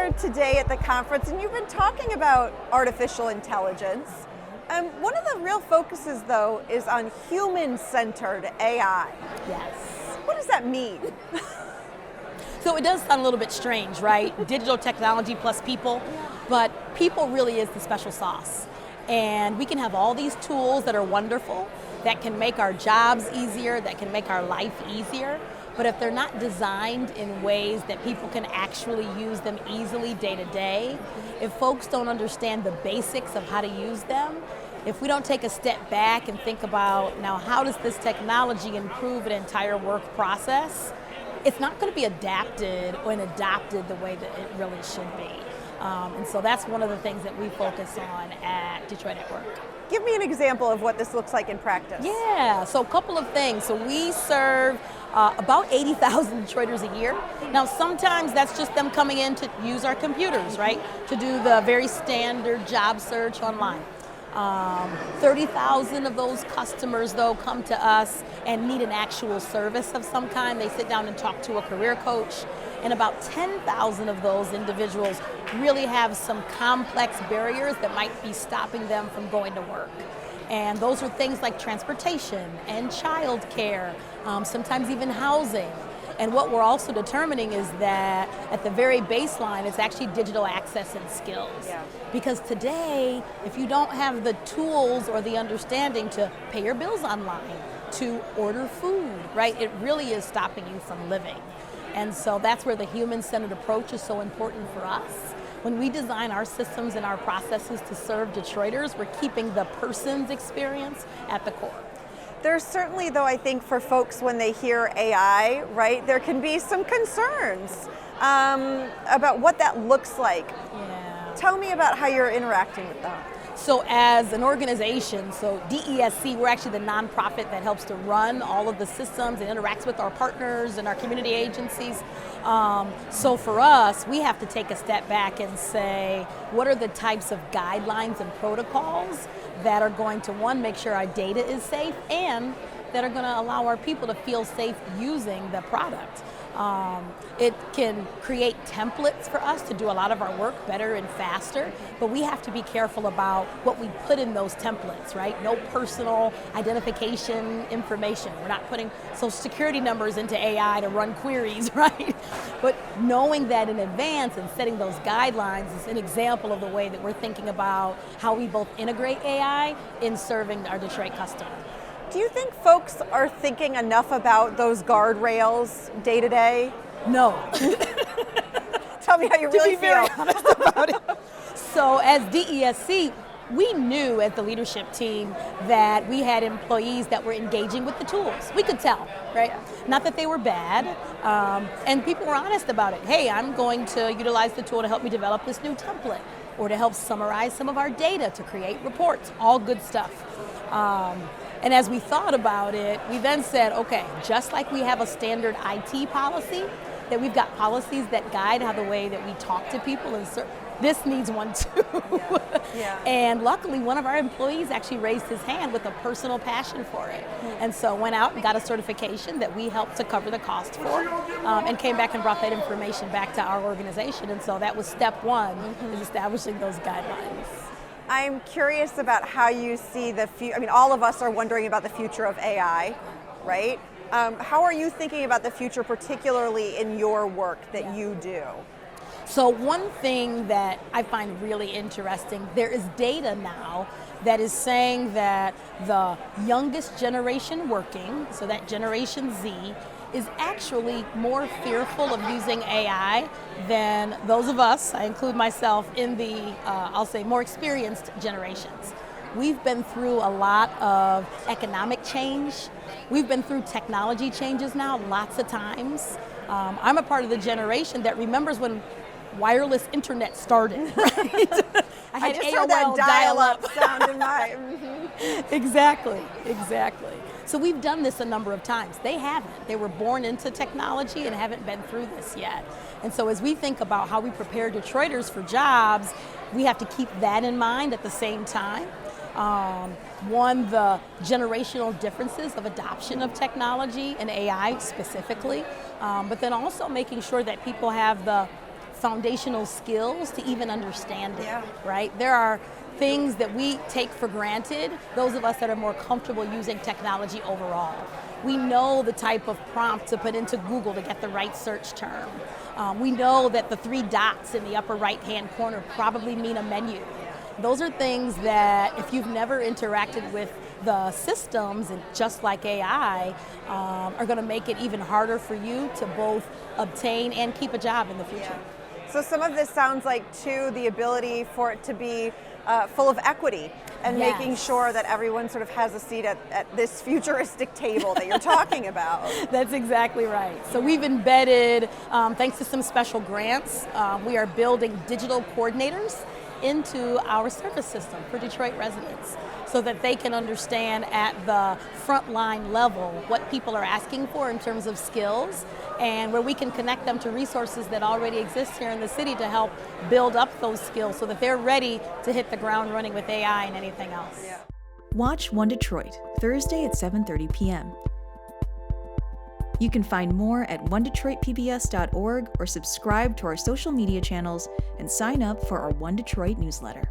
here today at the conference, and you've been talking about artificial intelligence. One of the real focuses, though, is on human-centered AI. Yes. What does that mean? So it does sound a little bit strange, right? Digital technology plus people, but people really is the special sauce. And we can have all these tools that are wonderful, that can make our jobs easier, that can make our life easier, but if they're not designed in ways that people can actually use them easily day to day, if folks don't understand the basics of how to use them, if we don't take a step back and think about, now how does this technology improve an entire work process, it's not going to be adapted or adopted the way that it really should be. And so that's one of the things that we focus on at Detroit at Work. Give me an example of what this looks like in practice. Yeah, so a couple of things. So we serve about 80,000 Detroiters a year. Now sometimes that's just them coming in to use our computers, right? To do the very standard job search online. 30,000 of those customers, though, come to us and need an actual service of some kind. They sit down and talk to a career coach. And about 10,000 of those individuals really have some complex barriers that might be stopping them from going to work. And those are things like transportation and childcare, sometimes even housing. And what we're also determining is that at the very baseline, it's actually digital access and skills. Yeah. Because today, if you don't have the tools or the understanding to pay your bills online, to order food, right, it really is stopping you from living. And so that's where the human-centered approach is so important for us. When we design our systems and our processes to serve Detroiters, we're keeping the person's experience at the core. There's certainly, though, I think for folks when they hear AI, right, there can be some concerns about what that looks like. Yeah. Tell me about how you're interacting with that. So as an organization, so DESC, we're actually the nonprofit that helps to run all of the systems and interacts with our partners and our community agencies. So for us, we have to take a step back and say, what are the types of guidelines and protocols that are going to, one, make sure our data is safe, and that are going to allow our people to feel safe using the product. It can create templates for us to do a lot of our work better and faster, but we have to be careful about what we put in those templates, right? No personal identification information. We're not putting social security numbers into AI to run queries, right? But knowing that in advance and setting those guidelines is an example of the way that we're thinking about how we both integrate AI in serving our Detroit customer. Do you think folks are thinking enough about those guardrails day to day? No. Tell me how you really To be very feel. honest about it. So as DESC, we knew as the leadership team that we had employees that were engaging with the tools. We could tell, right? Not that they were bad, and people were honest about it. Hey, I'm going to utilize the tool to help me develop this new template, or to help summarize some of our data to create reports, all good stuff. And as we thought about it, we then said, okay, just like we have a standard IT policy, that we've got policies that guide how the way that we talk to people, and this needs one too. Yeah. And luckily, one of our employees actually raised his hand with a personal passion for it. And so went out and got a certification that we helped to cover the cost for, and came back and brought that information back to our organization. And so that was step one, is establishing those guidelines. I'm curious about how you see the future. I mean, all of us are wondering about the future of AI, right? How are you thinking about the future, particularly in your work that you do? So one thing that I find really interesting, there is data now that is saying that the youngest generation working, so that Generation Z, is actually more fearful of using AI than those of us, I include myself, in the, I'll say, more experienced generations. We've been through a lot of economic change. We've been through technology changes now lots of times. I'm a part of the generation that remembers when wireless internet started, right? I just heard that dial-up sound in my... Exactly. So we've done this a number of times. They haven't. They were born into technology and haven't been through this yet. And so as we think about how we prepare Detroiters for jobs, we have to keep that in mind at the same time. One, the generational differences of adoption of technology and AI specifically, but then also making sure that people have the foundational skills to even understand it, Yeah. right? There are things that we take for granted, those of us that are more comfortable using technology overall. We know the type of prompt to put into Google to get the right search term. We know that the 3 dots in the upper right-hand corner probably mean a menu. Those are things that if you've never interacted with the systems, and just like AI, are going to make it even harder for you to both obtain and keep a job in the future. Yeah. So some of this sounds like, too, the ability for it to be full of equity and Yes. making sure that everyone sort of has a seat at this futuristic table that you're talking about. That's exactly right. So we've embedded, thanks to some special grants, we are building digital coordinators into our service system for Detroit residents so that they can understand at the frontline level what people are asking for in terms of skills, and where we can connect them to resources that already exist here in the city to help build up those skills so that they're ready to hit the ground running with AI and anything else. Yeah. Watch One Detroit, Thursday at 7:30 p.m. You can find more at onedetroitpbs.org or subscribe to our social media channels and sign up for our One Detroit newsletter.